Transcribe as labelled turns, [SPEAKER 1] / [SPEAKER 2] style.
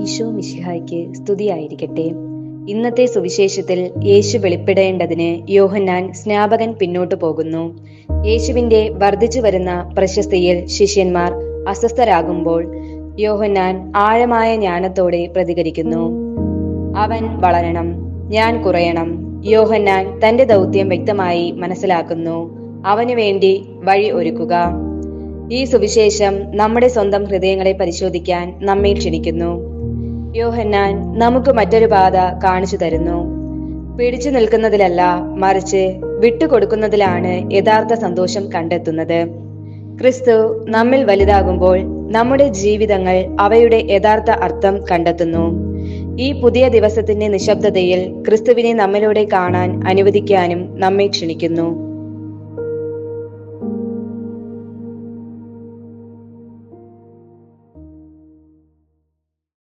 [SPEAKER 1] ഈശോ മിശിഹായ്ക്ക് സ്തുതിയായിരിക്കട്ടെ. ഇന്നത്തെ സുവിശേഷത്തിൽ യേശു വെളിപ്പെടേണ്ടതിന് യോഹന്നാൻ സ്നാപകൻ പിന്നോട്ടു പോകുന്നു. യേശുവിന്റെ വർദ്ധിച്ചു വരുന്ന പ്രശസ്തിയിൽ ശിഷ്യന്മാർ അസ്വസ്ഥരാകുമ്പോൾ യോഹന്നാൻ ആഴമായ ജ്ഞാനത്തോടെ പ്രതികരിക്കുന്നു. അവൻ വളരണം, ഞാൻ കുറയണം. യോഹന്നാൻ തന്റെ ദൗത്യം വ്യക്തമായി മനസ്സിലാക്കുന്നു. അവനു വേണ്ടി വഴി ഒരുക്കുക. ഈ സുവിശേഷം നമ്മുടെ സ്വന്തം ഹൃദയങ്ങളെ പരിശോധിക്കാൻ നമ്മെ ക്ഷണിക്കുന്നു. യോഹന്നാൻ നമുക്ക് മറ്റൊരു പാത കാണിച്ചു തരുന്നു. പിടിച്ചു നിൽക്കുന്നതിലല്ല, മറിച്ച് വിട്ടുകൊടുക്കുന്നതിലാണ് യഥാർത്ഥ സന്തോഷം കണ്ടെത്തുന്നത്. ക്രിസ്തു നമ്മിൽ വലുതാകുമ്പോൾ നമ്മുടെ ജീവിതങ്ങൾ അവയുടെ യഥാർത്ഥ അർത്ഥം കണ്ടെത്തുന്നു. ഈ പുതിയ ദിവസത്തിന്റെ നിശബ്ദതയിൽ ക്രിസ്തുവിനെ നമ്മിലൂടെ കാണാൻ അനുവദിക്കാനും നമ്മെ ക്ഷണിക്കുന്നു.